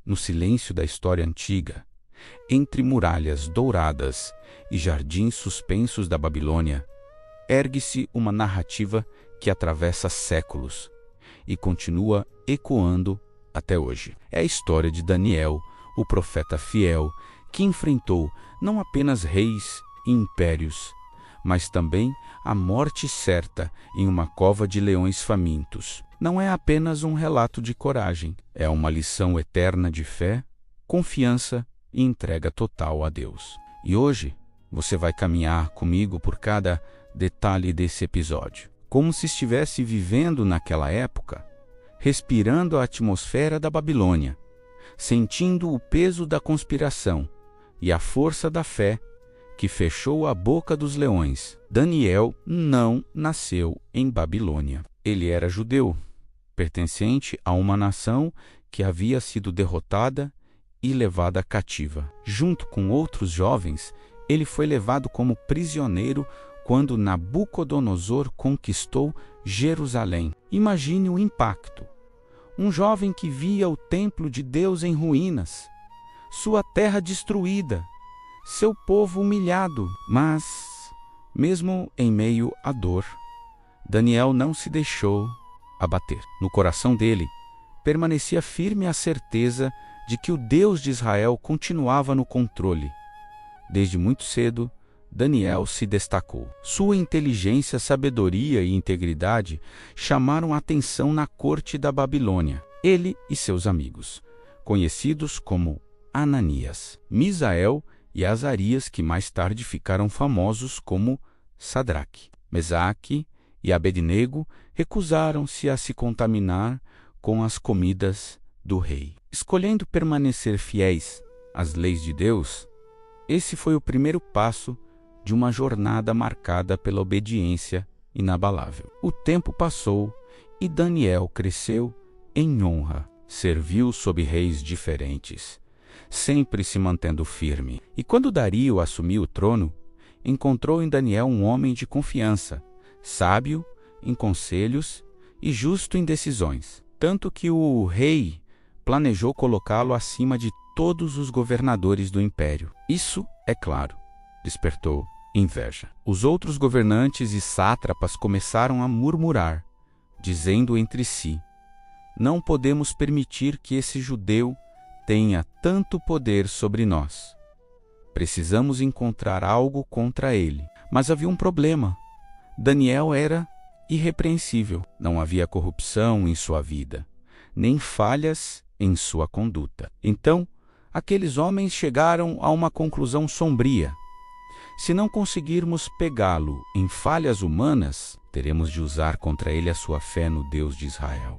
no silêncio da história antiga, entre muralhas douradas e jardins suspensos da Babilônia, ergue-se uma narrativa que atravessa séculos e continua ecoando até hoje. É a história de Daniel, o profeta fiel, que enfrentou não apenas reis e impérios, mas também a morte certa em uma cova de leões famintos. Não é apenas um relato de coragem, é uma lição eterna de fé, confiança e entrega total a Deus. E hoje você vai caminhar comigo por cada detalhe desse episódio, como se estivesse vivendo naquela época, respirando a atmosfera da Babilônia, sentindo o peso da conspiração e a força da fé que fechou a boca dos leões. Daniel não nasceu em Babilônia. Ele era judeu, pertencente a uma nação que havia sido derrotada e levada cativa. Junto com outros jovens, ele foi levado como prisioneiro quando Nabucodonosor conquistou Jerusalém. Imagine o impacto. Um jovem que via o templo de Deus em ruínas, sua terra destruída, seu povo humilhado. Mas, mesmo em meio à dor, Daniel não se deixou abater. No coração dele, permanecia firme a certeza de que o Deus de Israel continuava no controle. Desde muito cedo, Daniel se destacou. Sua inteligência, sabedoria e integridade chamaram a atenção na corte da Babilônia. Ele e seus amigos, conhecidos como Ananias, Misael e Azarias, que mais tarde ficaram famosos como Sadraque, Mesaque e Abednego, recusaram-se a se contaminar com as comidas do rei. Escolhendo permanecer fiéis às leis de Deus, esse foi o primeiro passo de uma jornada marcada pela obediência inabalável. O tempo passou e Daniel cresceu em honra, serviu sob reis diferentes, sempre se mantendo firme. E quando Dario assumiu o trono, encontrou em Daniel um homem de confiança, sábio em conselhos e justo em decisões, tanto que o rei planejou colocá-lo acima de todos os governadores do império. Isso, é claro, despertou inveja. Os outros governantes e sátrapas começaram a murmurar, dizendo entre si: não podemos permitir que esse judeu tenha tanto poder sobre nós. Precisamos encontrar algo contra ele. Mas havia um problema. Daniel era irrepreensível. Não havia corrupção em sua vida, nem falhas em sua conduta. Então, aqueles homens chegaram a uma conclusão sombria. Se não conseguirmos pegá-lo em falhas humanas, teremos de usar contra ele a sua fé no Deus de Israel.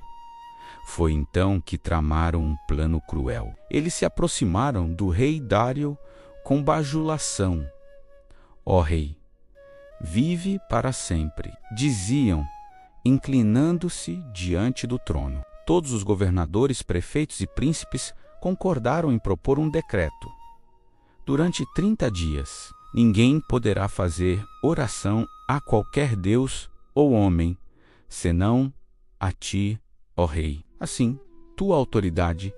Foi então que tramaram um plano cruel. Eles se aproximaram do rei Dário com bajulação. Ó rei, vive para sempre, diziam, inclinando-se diante do trono. Todos os governadores, prefeitos e príncipes concordaram em propor um decreto. Durante 30 dias, ninguém poderá fazer oração a qualquer deus ou homem, senão a ti, ó rei. Assim, tua autoridade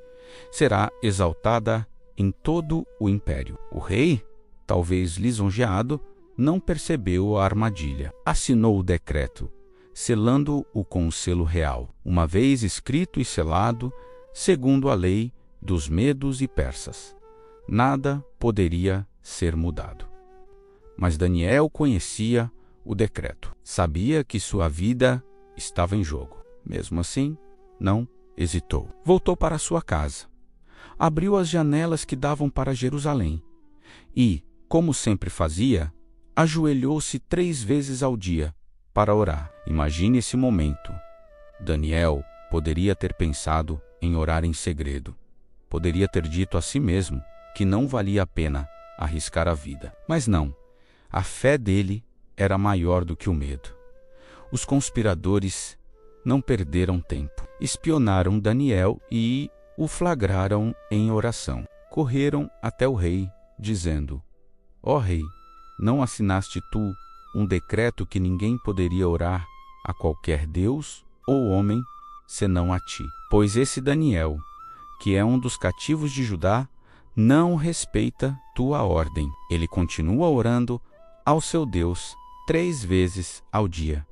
será exaltada em todo o império. O rei, talvez lisonjeado, não percebeu a armadilha. Assinou o decreto, selando-o com o selo real, uma vez escrito e selado, segundo a lei dos medos e persas. Nada poderia ser mudado. Mas Daniel conhecia o decreto. Sabia que sua vida estava em jogo. Mesmo assim, não hesitou. Voltou para sua casa. Abriu as janelas que davam para Jerusalém e, como sempre fazia, ajoelhou-se 3 vezes ao dia para orar. Imagine esse momento. Daniel poderia ter pensado em orar em segredo. Poderia ter dito a si mesmo que não valia a pena arriscar a vida. Mas não. A fé dele era maior do que o medo. Os conspiradores não perderam tempo. Espionaram Daniel e o flagraram em oração. Correram até o rei, dizendo: ó rei, não assinaste tu um decreto que ninguém poderia orar a qualquer deus ou homem, senão a ti? Pois esse Daniel, que é um dos cativos de Judá, não respeita tua ordem. Ele continua orando ao seu Deus 3 vezes ao dia.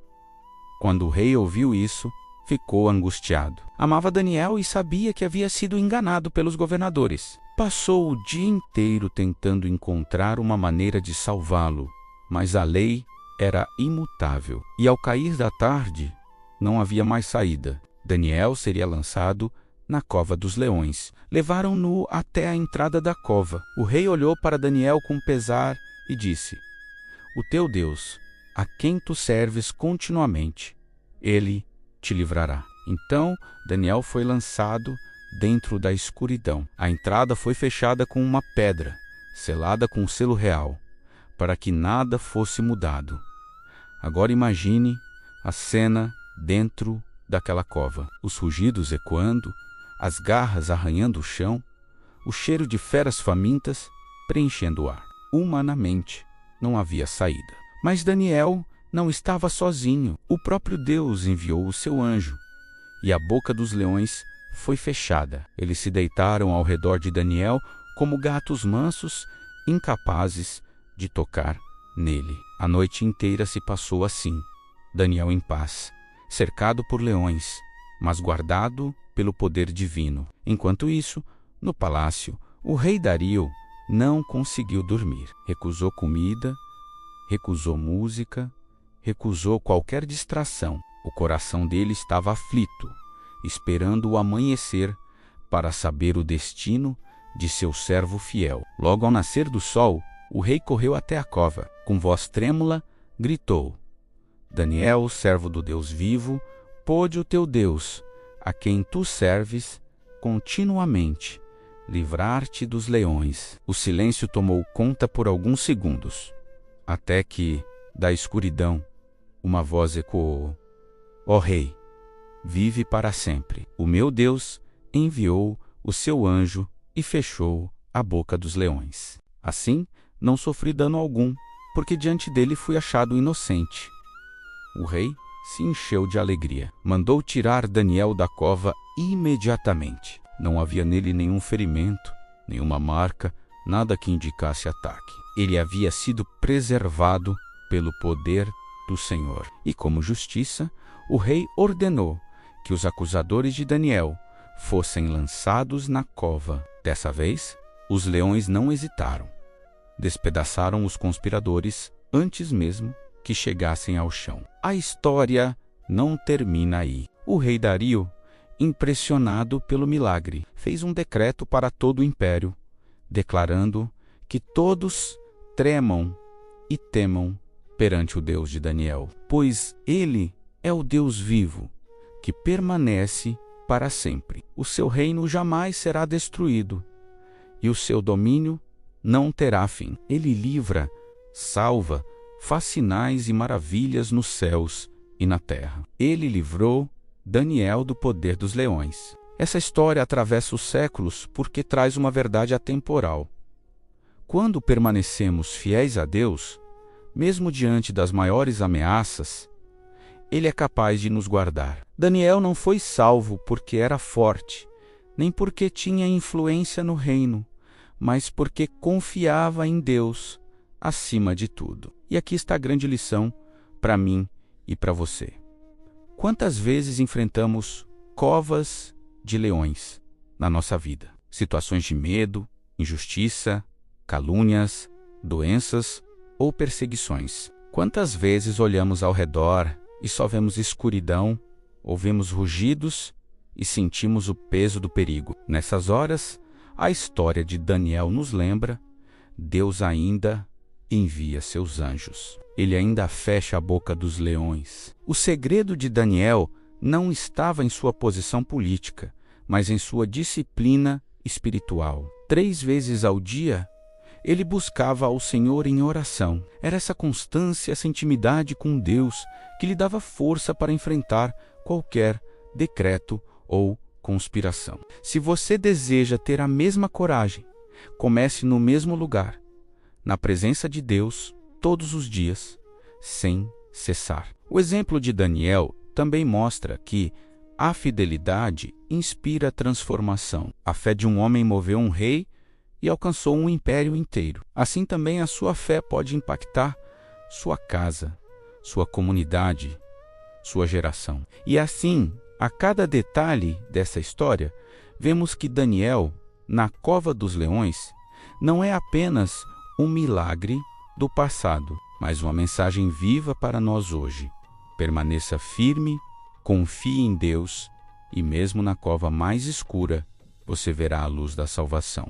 Quando o rei ouviu isso, ficou angustiado. Amava Daniel e sabia que havia sido enganado pelos governadores. Passou o dia inteiro tentando encontrar uma maneira de salvá-lo, mas a lei era imutável. E ao cair da tarde, não havia mais saída. Daniel seria lançado na cova dos leões. Levaram-no até a entrada da cova. O rei olhou para Daniel com pesar e disse: O teu Deus, a quem tu serves continuamente, ele te livrará. Então Daniel foi lançado dentro da escuridão. A entrada foi fechada com uma pedra, selada com um selo real, para que nada fosse mudado. Agora imagine a cena dentro daquela cova. Os rugidos ecoando, as garras arranhando o chão, o cheiro de feras famintas preenchendo o ar. Humanamente, não havia saída. Mas Daniel não estava sozinho. O próprio Deus enviou o seu anjo, e a boca dos leões foi fechada. Eles se deitaram ao redor de Daniel como gatos mansos, incapazes de tocar nele. A noite inteira se passou assim, Daniel em paz, cercado por leões, mas guardado pelo poder divino. Enquanto isso, no palácio, o rei Dario não conseguiu dormir. Recusou comida, recusou música, recusou qualquer distração. O coração dele estava aflito, esperando o amanhecer para saber o destino de seu servo fiel. Logo ao nascer do sol, o rei correu até a cova. Com voz trêmula, gritou: Daniel, servo do Deus vivo, pôde o teu Deus, a quem tu serves continuamente, livrar-te dos leões. O silêncio tomou conta por alguns segundos, até que, da escuridão, uma voz ecoou: Ó rei, vive para sempre. O meu Deus enviou o seu anjo e fechou a boca dos leões. Assim, não sofri dano algum, porque diante dele fui achado inocente. O rei se encheu de alegria. Mandou tirar Daniel da cova imediatamente. Não havia nele nenhum ferimento, nenhuma marca, nada que indicasse ataque. Ele havia sido preservado pelo poder do Senhor. E como justiça, o rei ordenou que os acusadores de Daniel fossem lançados na cova. Dessa vez, os leões não hesitaram. Despedaçaram os conspiradores antes mesmo que chegassem ao chão. A história não termina aí. O rei Dario, impressionado pelo milagre, fez um decreto para todo o império, declarando que todos tremam e temam perante o Deus de Daniel, pois ele é o Deus vivo, que permanece para sempre. O seu reino jamais será destruído, e o seu domínio não terá fim. Ele livra, salva, faz sinais e maravilhas nos céus e na terra. Ele livrou Daniel do poder dos leões. Essa história atravessa os séculos porque traz uma verdade atemporal. Quando permanecemos fiéis a Deus, mesmo diante das maiores ameaças, Ele é capaz de nos guardar. Daniel não foi salvo porque era forte, nem porque tinha influência no reino, mas porque confiava em Deus acima de tudo. E aqui está a grande lição para mim e para você. Quantas vezes enfrentamos covas de leões na nossa vida? Situações de medo, injustiça, calúnias, doenças ou perseguições. Quantas vezes olhamos ao redor e só vemos escuridão, ouvimos rugidos e sentimos o peso do perigo? Nessas horas, a história de Daniel nos lembra: Deus ainda envia seus anjos. Ele ainda fecha a boca dos leões. O segredo de Daniel não estava em sua posição política, mas em sua disciplina espiritual. 3 vezes ao dia, ele buscava ao Senhor em oração. Era essa constância, essa intimidade com Deus que lhe dava força para enfrentar qualquer decreto ou conspiração. Se você deseja ter a mesma coragem, comece no mesmo lugar, na presença de Deus, todos os dias, sem cessar. O exemplo de Daniel também mostra que, A fidelidade inspira transformação. A fé de um homem moveu um rei e alcançou um império inteiro. Assim também a sua fé pode impactar sua casa, sua comunidade, sua geração. E assim, a cada detalhe dessa história, vemos que Daniel, na cova dos leões, não é apenas um milagre do passado, mas uma mensagem viva para nós hoje. Permaneça firme, confie em Deus, e mesmo na cova mais escura, você verá a luz da salvação.